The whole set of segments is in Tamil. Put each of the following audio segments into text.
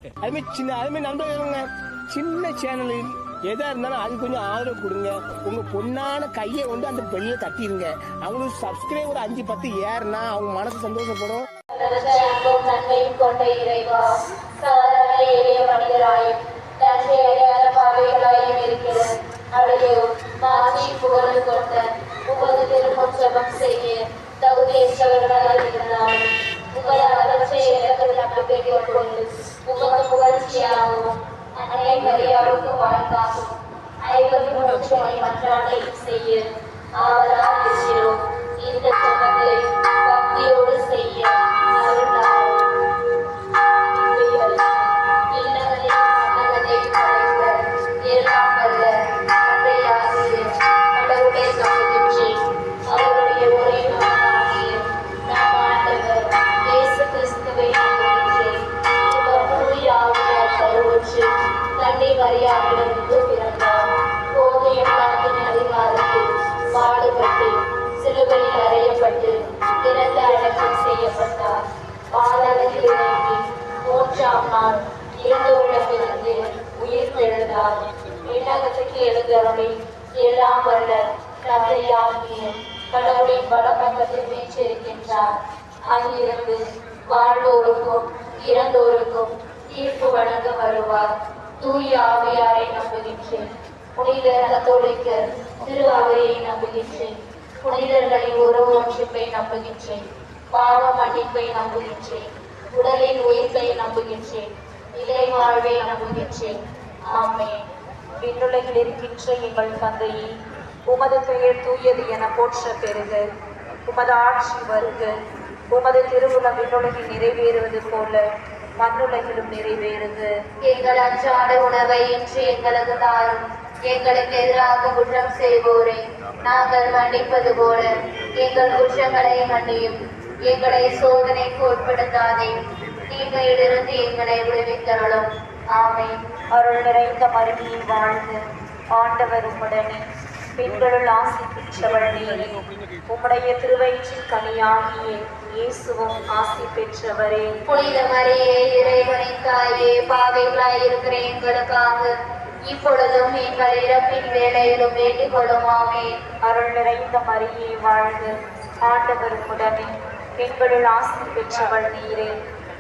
அதுமாதிரி நண்பர்களுங்க சின்ன சேனலில் எதா இருந்தாலும் அது கொஞ்சம் ஆதரவு கொடுங்க. உங்க பொண்ணான கையை கொண்டு அந்த பெண்ணியை தட்டிடுங்க. அவங்களுக்கு சப்ஸ்கிரைபர் 5-10 ஏறுனா அவங்க மனசு சந்தோஷப்படும். நன்மையும் கொண்ட இறைவா, சாதாரண எளிய மனிதராயும் நன்மை அடையாத பாவைகளாயும் இருக்கிற அடையோ மாற்றி புகழ் கொண்ட உமது திருமணம் ஜபம் செய்ய தகுதியற்றவர்களாக இருந்தாலும் உமது அகற்றை இழக்க நம்பிக்கை கொண்டு உமது புகழ்ச்சியாகவும் அன்னை மரியாதைக்கும் வாழ்ந்தாகும் 53 மன்றாட்டையும் செய்ய ஆவலாக இருக்கிறோம். இந்த ஜபங்களை பக்தியோடு செய்ய மரியாதையிலிருந்து பிறந்தார். போதையும் காட்டின் அதிகாரத்தில் பாடுபட்டு சிலுவையில் அறையப்பட்டு இறந்து அடக்கம் செய்யப்பட்டார். பாதாளத்தில் இறங்கி 3ஆம் நாள் இறந்தோரிடமிருந்து உயிர் தெழுந்தார். விண்ணகத்துக்கு எழுந்தருளி எல்லாம் வல்ல தந்தையாகிய கடவுளின் வலப்பக்கத்தில் வீற்றிருக்கின்றார். அங்கிருந்து வாழ்வோருக்கும் இறந்தோருக்கும் தீர்ப்பு வழங்க வருவார். தூய ஆவியாரை நம்புகின்றேன். புனித கத்தோலிக்க திரு அவையை நம்புகின்றேன். புனிதர்களின் உறவு ஒன்றிப்பை நம்புகின்றேன். பாவ மன்னிப்பை நம்புகின்றேன். உடலின் உயிர்ப்பை நம்புகின்றேன். இலை வாழ்வை நம்புகின்றேன். ஆமென். விண்ணுலகில் இருக்கின்ற எங்கள் தந்தையே, உமது பெயர் தூயது என போற்ற பெறுக. உமது ஆட்சி வருக. உமது திருவுளம் விண்ணுலகில் நிறைவேறுவது போல மண்ணுலகிலும் நிறைவேறுக. எங்கள் அன்றாட உணவை இன்று எங்களுக்கு தாரும். எங்களுக்கு எதிராக குற்றம் செய்வோரை நாங்கள் மன்னிப்பது போல எங்கள் குற்றங்களை மன்னியும். எங்களை சோதனைக்கு உட்படுத்தாதையும் தீமையிலிருந்து எங்களை விடுவித்தருளும். ஆமென். அருள் நிறைந்த மரியே வாழ்க, ஆண்டவர் உம்முடனே, பெண்களுள் ஆசி பெற்றவள் நீரே. உம்முடைய திருவயிற்றின் கனியாகிய இயேசுவும் ஆசி பெற்றவரே. புனித மரியே, இறைவனின் தாயே, பாவிகளாய் இருக்கிற எங்களுக்காக இப்பொழுதும் எங்கள் இறப்பின் வேளையிலும் வேண்டிக் கொள்ளும். ஆமென். அருள் நிறைந்த மரியே வாழ்க, ஆண்டவர் உம்முடனே, பெண்களுள் ஆசி பெற்றவள் நீரே.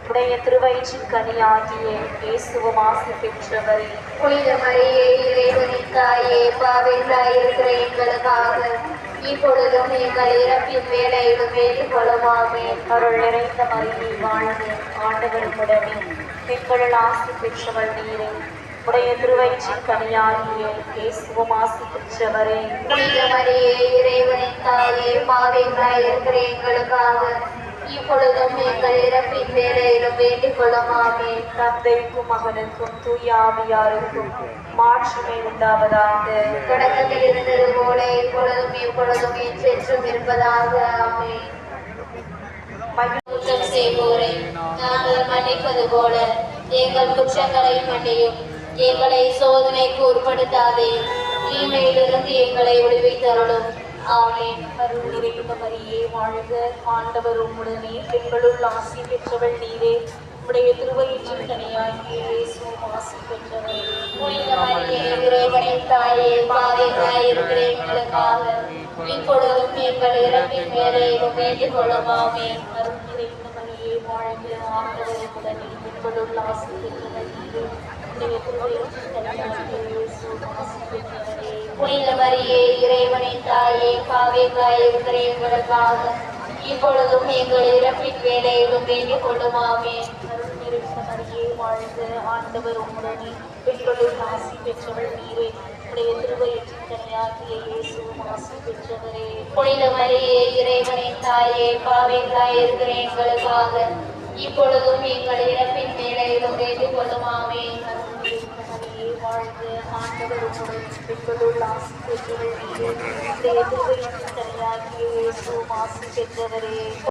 உடைய திருவயிற்றின் கனியாகிய இயேசுவும் ஆசி பெற்றவரே. புனித மரியே, இறைவனின் தாயே, பாவிகளாய் இருக்கிற எங்களுக்காக இப்பொழுதும் எங்கள் இறப்பின் வேளையிலும் வேண்டிக் கொள்ளும். ஆமென். அருள் நிறைந்த மரியே வாழ்க, ஆண்டவர் உம்முடனே, பெண்களுள் ஆசி பெற்றவள் நீரே. உடைய திருவயிற்றின் கனியாகிய இயேசுவும் ஆசி பெற்றவரே. புனித மரியே, இறைவனின் தாயே, பாவிகளாய் இருக்கிற எங்களுக்காக இப்பொழுதும் எங்கள் இறப்பின் வேளையிலும் வேண்டிக் கொள்ளும். ஆமென். தந்தைக்கும் மகனுக்கும் தூய ஆவியாருக்கும் மாட்சிமை உண்டாவதாக. தொடக்கத்தில் இருந்தது போல இப்பொழுதும் எப்பொழுதும் என்றென்றும் இருப்பதாக. ஆமென். குற்றம் செய்வோரை நாங்கள் மன்னிப்பது போல எங்கள் குற்றங்களை மன்னியும். எங்களை சோதனைக்கு உட்படுத்தாதே, தீமையிலிருந்து எங்களை விடுவித்தருளும். ஆமென். அருள் நிறைந்த மரியே வாழ்க, ஆண்டவர் உம்முடனே, பெண்களுள் ஆசி பெற்றவள் நீரே. உடைய திருவயிற்றின் கனியாகிய இயேசுவும் ஆசி பெற்றவரே. புனித மரியே, இறைவனின் தாயே, பாவிகளாய் இருக்கிற எங்களுக்காக இப்பொழுதும் எங்கள் இறப்பின் வேளையிலும் வேண்டிக் கொள்ளும். ஆமென். அருள் நிறைந்த மரியே வாழ்க, ஆண்டவர் உம்முடனே, பெண்களுள் ஆசி பெற்றவள் நீரே. உடைய திருவயிற்றின் கனியாகிய இயேசுவும் ஆசி பெற்றவரே. புனித மரியே, இறைவனின் தாயே, பாவிகளாய் இருக்கிற எங்களுக்காக இப்பொழுதும் எங்கள் இறப்பின் வேளையிலும் வேண்டிக் கொள்ளும். ஆமென். அருள் நிறைந்த மரியே வாழ்க, ஆண்டவர் உம்முடனே, பெண்களுள் ஆசி பெற்றவள் நீரே. உடைய திருவயிற்றின் கனியாகிய இயேசுவும் ஆசி பெற்றவரே. புனித மரியே, இறைவனின் தாயே, பாவிகளாய் இருக்கிற எங்களுக்காக இப்பொழுதும் எங்கள் இறப்பின் வேளையிலும் வேண்டிக் கொள்ளும். ஆமென். மரியே வாழ்க, ஆண்டவர் உம்முடனே, பெண்களுள் ஆசி பெற்றவள் நீரே. உடைய திருவயிற்றின் கனியாகிய இயேசுவும் ஆசி பெற்றவரே.